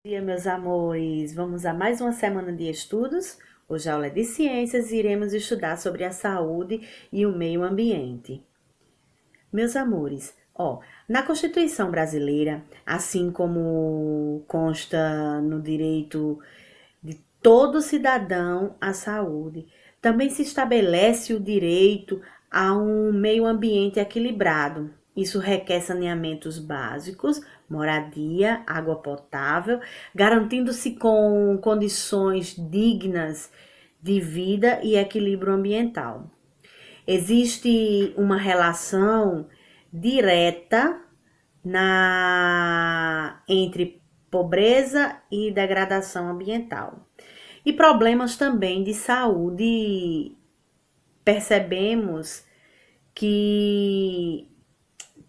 Bom dia, meus amores! Vamos a mais uma semana de estudos? Hoje a aula é de ciências e iremos estudar sobre a saúde e o meio ambiente. Meus amores, na Constituição brasileira, assim como consta no direito de todo cidadão à saúde, também se estabelece o direito a um meio ambiente equilibrado. Isso requer saneamentos básicos, moradia, água potável, garantindo-se com condições dignas de vida e equilíbrio ambiental. Existe uma relação direta entre pobreza e degradação ambiental. E problemas também de saúde. Percebemos que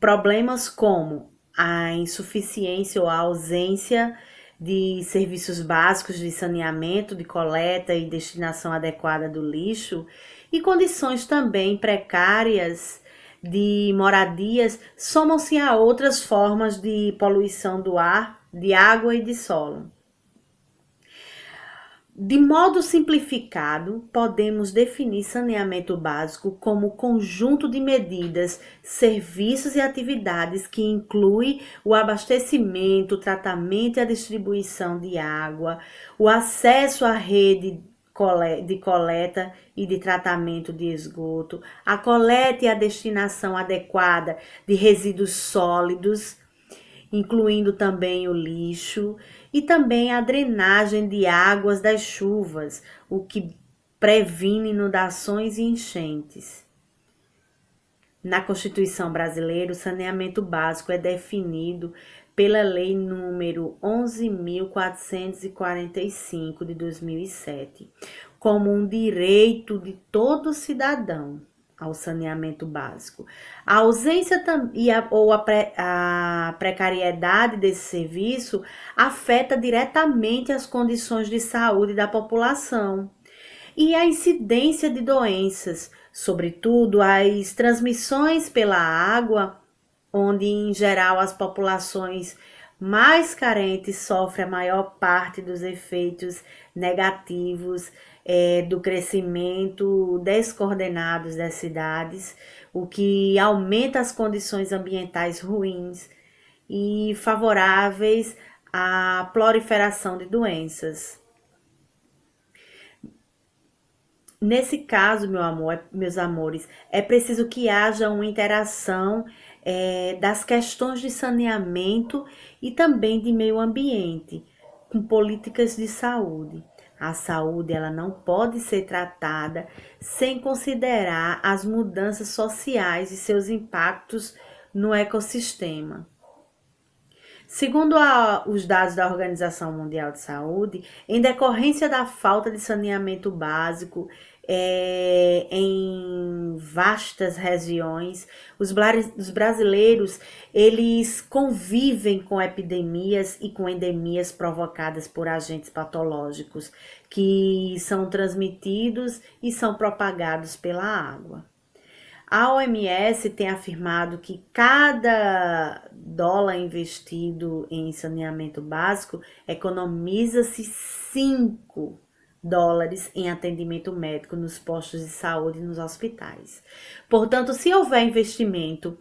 problemas como a insuficiência ou a ausência de serviços básicos de saneamento, de coleta e destinação adequada do lixo e condições também precárias de moradias somam-se a outras formas de poluição do ar, de água e de solo. De modo simplificado, podemos definir saneamento básico como conjunto de medidas, serviços e atividades que inclui o abastecimento, o tratamento e a distribuição de água, o acesso à rede de coleta e de tratamento de esgoto, a coleta e a destinação adequada de resíduos sólidos, incluindo também o lixo, e também a drenagem de águas das chuvas, o que previne inundações e enchentes. Na Constituição brasileira, o saneamento básico é definido pela Lei número 11.445 de 2007, como um direito de todo cidadão ao saneamento básico. A ausência ou a precariedade desse serviço afeta diretamente as condições de saúde da população e a incidência de doenças, sobretudo as transmissões pela água, onde em geral as populações mais carentes sofrem a maior parte dos efeitos negativos do crescimento descoordenado das cidades, o que aumenta as condições ambientais ruins e favoráveis à proliferação de doenças. Nesse caso, meus amores, é preciso que haja uma interação das questões de saneamento e também de meio ambiente, com políticas de saúde. A saúde ela não pode ser tratada sem considerar as mudanças sociais e seus impactos no ecossistema. Segundo os dados da Organização Mundial de Saúde, em decorrência da falta de saneamento básico em vastas regiões, os brasileiros eles convivem com epidemias e com endemias provocadas por agentes patológicos que são transmitidos e são propagados pela água. A OMS tem afirmado que cada dólar investido em saneamento básico economiza-se 5 dólares em atendimento médico nos postos de saúde e nos hospitais. Portanto, se houver investimento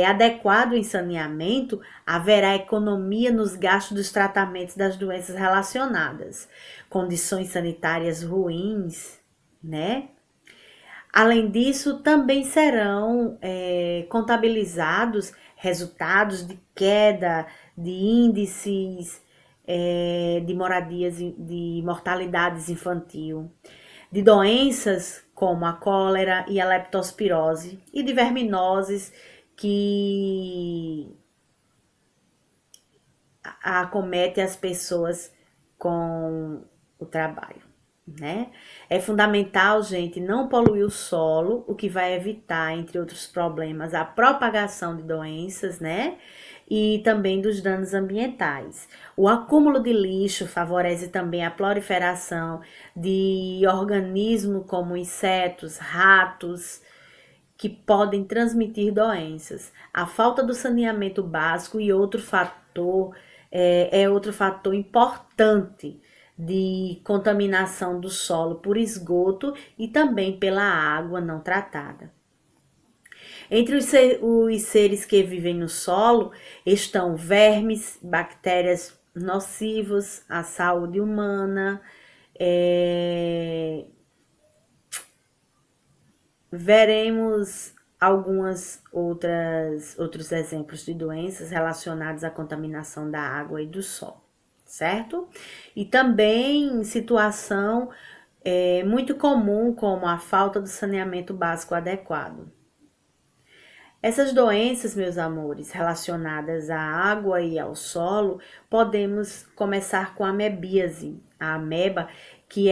adequado em saneamento, haverá economia nos gastos dos tratamentos das doenças relacionadas, condições sanitárias ruins, né? Além disso, também serão contabilizados resultados de queda de índices de moradias, de mortalidades infantil, de doenças como a cólera e a leptospirose e de verminoses que acomete as pessoas com o trabalho, né? É fundamental, gente, não poluir o solo, o que vai evitar, entre outros problemas, a propagação de doenças, né? E também dos danos ambientais. O acúmulo de lixo favorece também a proliferação de organismos como insetos, ratos, que podem transmitir doenças. A falta do saneamento básico e outro fator é outro fator importante de contaminação do solo por esgoto e também pela água não tratada. Entre os seres que vivem no solo estão vermes, bactérias nocivos à saúde humana, veremos outros exemplos de doenças relacionadas à contaminação da água e do solo, certo? E também situação muito comum como a falta do saneamento básico adequado. Essas doenças, meus amores, relacionadas à água e ao solo, podemos começar com a amebíase. A ameba, que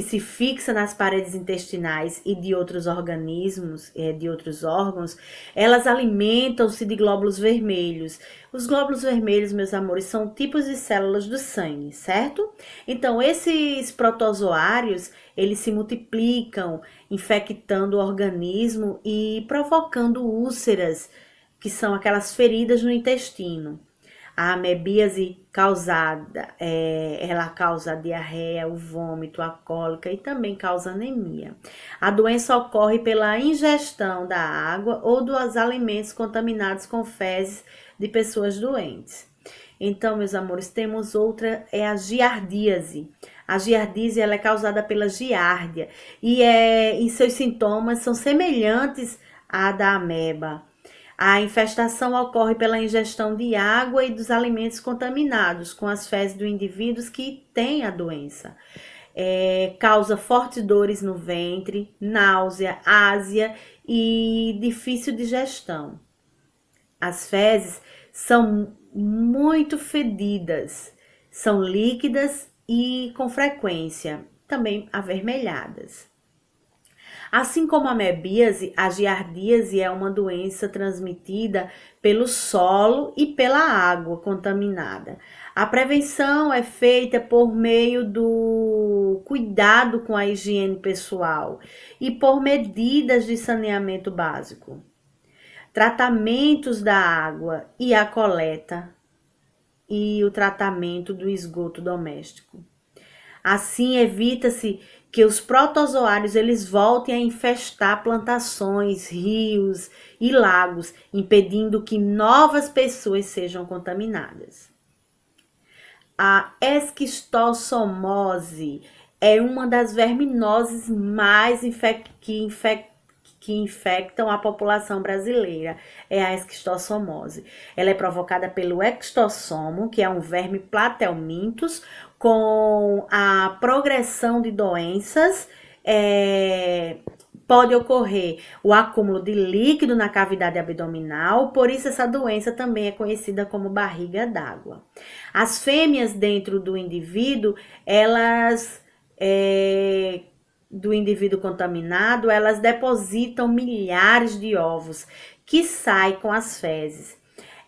se fixa nas paredes intestinais e de outros organismos, de outros órgãos, elas alimentam-se de glóbulos vermelhos. Os glóbulos vermelhos, meus amores, são tipos de células do sangue, certo? Então, esses protozoários, eles se multiplicam, infectando o organismo e provocando úlceras, que são aquelas feridas no intestino. A amebíase ela causa a diarreia, o vômito, a cólica e também causa anemia. A doença ocorre pela ingestão da água ou dos alimentos contaminados com fezes de pessoas doentes. Então, meus amores, temos outra, é a giardíase. A giardíase ela é causada pela giardia e seus sintomas são semelhantes à da ameba. A infestação ocorre pela ingestão de água e dos alimentos contaminados com as fezes do indivíduo que tem a doença. Causa fortes dores no ventre, náusea, ásia e difícil digestão. As fezes são muito fedidas, são líquidas e com frequência também avermelhadas. Assim como a amebíase, a giardíase é uma doença transmitida pelo solo e pela água contaminada. A prevenção é feita por meio do cuidado com a higiene pessoal e por medidas de saneamento básico. Tratamentos da água e a coleta e o tratamento do esgoto doméstico. Assim, evita-se que os protozoários eles voltem a infestar plantações, rios e lagos, impedindo que novas pessoas sejam contaminadas. A esquistossomose é uma das verminoses mais que infectam a população brasileira, é a esquistossomose. Ela é provocada pelo esquistossomo, que é um verme platelminthus, com a progressão de doenças, pode ocorrer o acúmulo de líquido na cavidade abdominal, por isso essa doença também é conhecida como barriga d'água. As fêmeas dentro do indivíduo, do indivíduo contaminado, elas depositam milhares de ovos que saem com as fezes.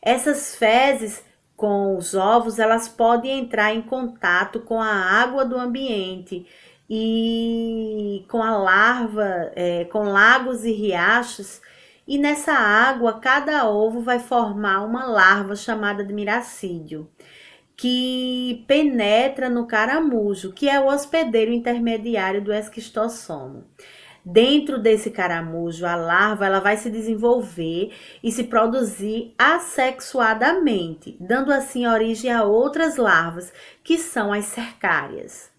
Essas fezes com os ovos, elas podem entrar em contato com a água do ambiente e com a larva, com lagos e riachos, e nessa água cada ovo vai formar uma larva chamada de miracídio, que penetra no caramujo, que é o hospedeiro intermediário do esquistossomo. Dentro desse caramujo, a larva ela vai se desenvolver e se produzir assexuadamente, dando assim origem a outras larvas, que são as cercárias.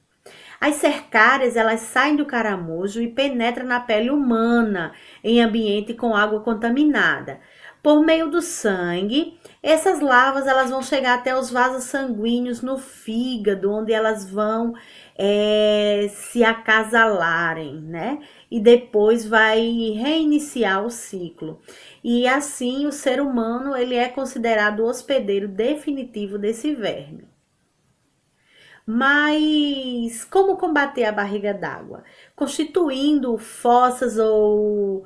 As cercárias, elas saem do caramujo e penetram na pele humana em ambiente com água contaminada. Por meio do sangue, essas larvas elas vão chegar até os vasos sanguíneos no fígado, onde elas vão se acasalarem, né? E depois vai reiniciar o ciclo. E assim o ser humano ele é considerado o hospedeiro definitivo desse verme. Mas como combater a barriga d'água? Constituindo fossas ou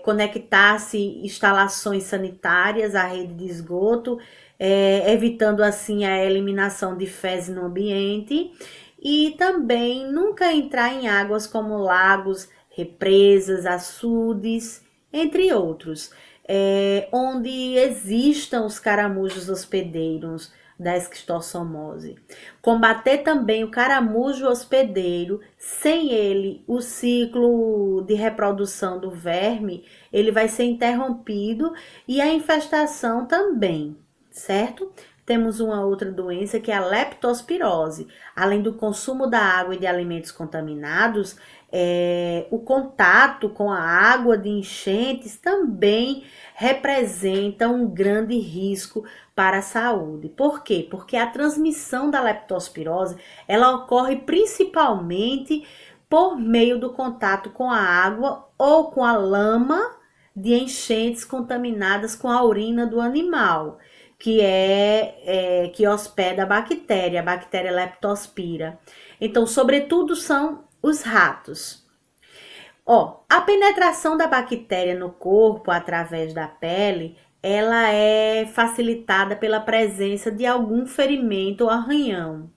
conectar-se instalações sanitárias à rede de esgoto, evitando assim a eliminação de fezes no ambiente, e também nunca entrar em águas como lagos, represas, açudes entre outros, onde existam os caramujos hospedeiros da esquistossomose. Combater também o caramujo hospedeiro, sem ele o ciclo de reprodução do verme, ele vai ser interrompido e a infestação também, certo? Temos uma outra doença que é a leptospirose. Além do consumo da água e de alimentos contaminados, o contato com a água de enchentes também representa um grande risco para a saúde. Por quê? Porque a transmissão da leptospirose, ela ocorre principalmente por meio do contato com a água ou com a lama de enchentes contaminadas com a urina do animal, que hospeda a bactéria Leptospira. Então, sobretudo são os ratos. A penetração da bactéria no corpo através da pele, ela é facilitada pela presença de algum ferimento ou arranhão.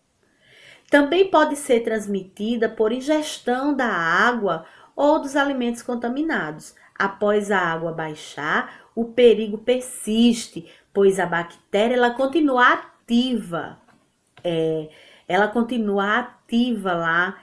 Também pode ser transmitida por ingestão da água ou dos alimentos contaminados. Após a água baixar, o perigo persiste, pois a bactéria ela continua ativa. Ela continua ativa lá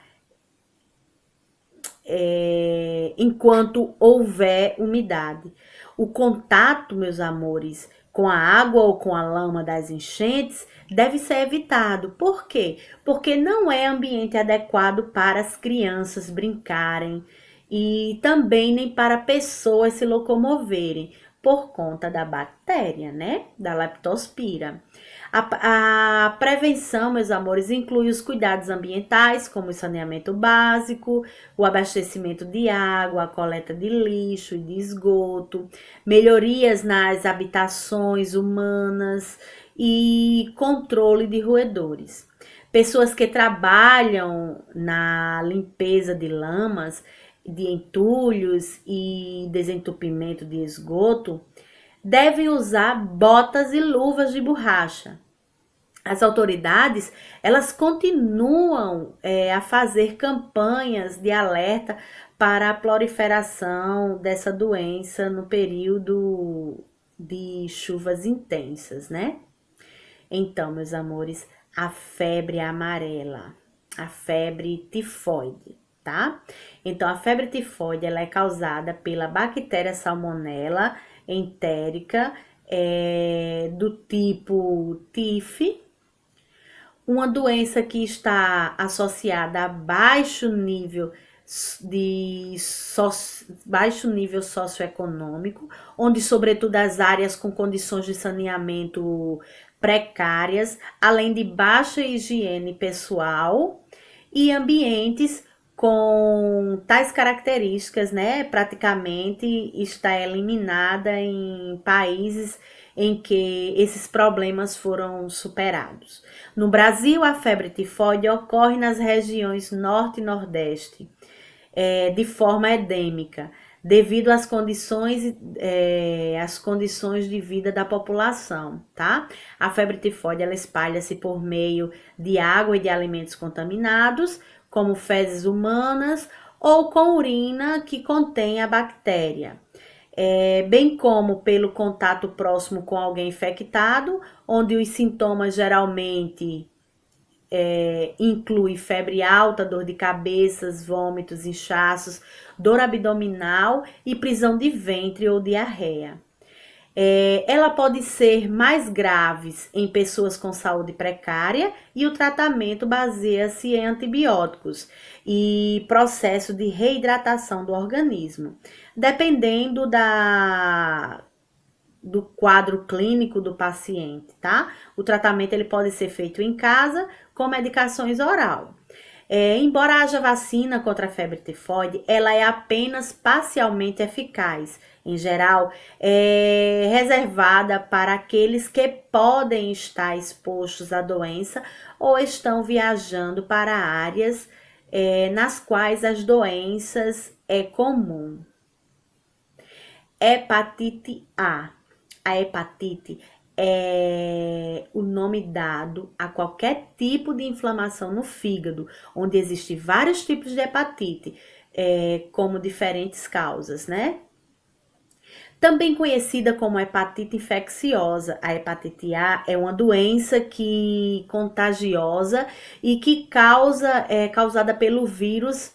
enquanto houver umidade. O contato, meus amores, com a água ou com a lama das enchentes deve ser evitado. Por quê? Porque não é ambiente adequado para as crianças brincarem e também nem para pessoas se locomoverem por conta da bactéria, né? Da leptospira. A prevenção, meus amores, inclui os cuidados ambientais, como o saneamento básico, o abastecimento de água, a coleta de lixo e de esgoto, melhorias nas habitações humanas e controle de roedores. Pessoas que trabalham na limpeza de lamas, de entulhos e desentupimento de esgoto, devem usar botas e luvas de borracha. As autoridades, elas continuam a fazer campanhas de alerta para a proliferação dessa doença no período de chuvas intensas, né? Então, meus amores, a febre amarela, a febre tifoide, tá? Então, a febre tifoide, ela é causada pela bactéria Salmonella entérica, do tipo TIF, uma doença que está associada a baixo nível socioeconômico, onde sobretudo as áreas com condições de saneamento precárias, além de baixa higiene pessoal e ambientes com tais características, né, praticamente está eliminada em países em que esses problemas foram superados. No Brasil, a febre tifoide ocorre nas regiões norte e nordeste, de forma endêmica, devido às condições de vida da população, tá? A febre tifoide, ela espalha-se por meio de água e de alimentos contaminados, como fezes humanas ou com urina que contém a bactéria. Bem como pelo contato próximo com alguém infectado, onde os sintomas geralmente inclui febre alta, dor de cabeça, vômitos, inchaços, dor abdominal e prisão de ventre ou diarreia. Ela pode ser mais grave em pessoas com saúde precária e o tratamento baseia-se em antibióticos e processo de reidratação do organismo, dependendo do quadro clínico do paciente, tá? O tratamento ele pode ser feito em casa com medicações oral. Embora haja vacina contra a febre tifoide, ela é apenas parcialmente eficaz. Em geral, é reservada para aqueles que podem estar expostos à doença ou estão viajando para áreas nas quais as doenças é comum. Hepatite A. A hepatite é o nome dado a qualquer tipo de inflamação no fígado, onde existem vários tipos de hepatite, como diferentes causas, né? Também conhecida como hepatite infecciosa. A hepatite A é uma doença contagiosa e que é causada pelo vírus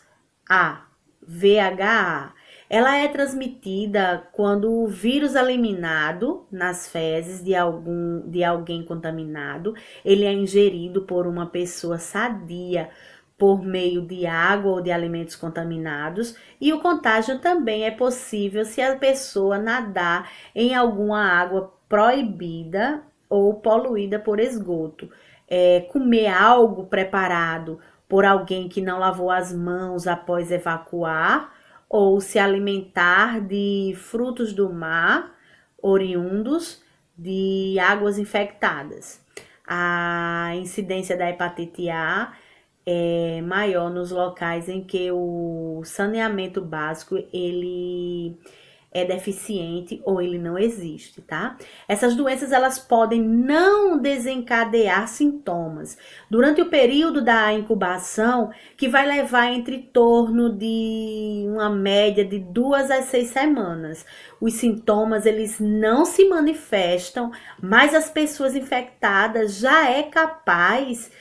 A, VHA. Ela é transmitida quando o vírus eliminado nas fezes de alguém contaminado, ele é ingerido por uma pessoa sadia por meio de água ou de alimentos contaminados, e o contágio também é possível se a pessoa nadar em alguma água proibida ou poluída por esgoto. Comer algo preparado por alguém que não lavou as mãos após evacuar, ou se alimentar de frutos do mar oriundos de águas infectadas. A incidência da hepatite A é maior nos locais em que o saneamento básico ele é deficiente ou ele não existe, tá? Essas doenças elas podem não desencadear sintomas durante o período da incubação, que vai levar entre torno de uma média de 2 a 6 semanas. Os sintomas eles não se manifestam, mas as pessoas infectadas já é capaz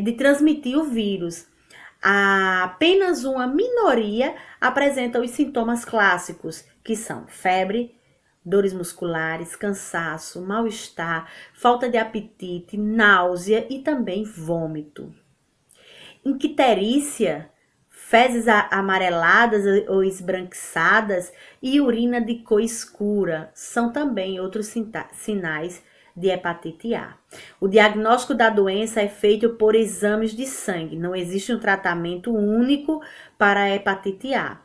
de transmitir o vírus. Apenas uma minoria apresenta os sintomas clássicos, que são febre, dores musculares, cansaço, mal-estar, falta de apetite, náusea e também vômito. Icterícia, fezes amareladas ou esbranquiçadas e urina de cor escura são também outros sinais de hepatite A. O diagnóstico da doença é feito por exames de sangue. Não existe um tratamento único para a hepatite A.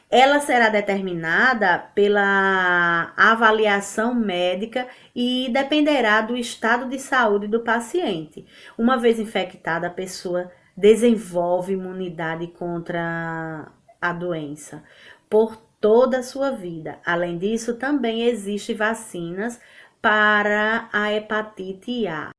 Ela será determinada pela avaliação médica e dependerá do estado de saúde do paciente. Uma vez infectada, a pessoa desenvolve imunidade contra a doença por toda a sua vida. Além disso, também existem vacinas para a hepatite A.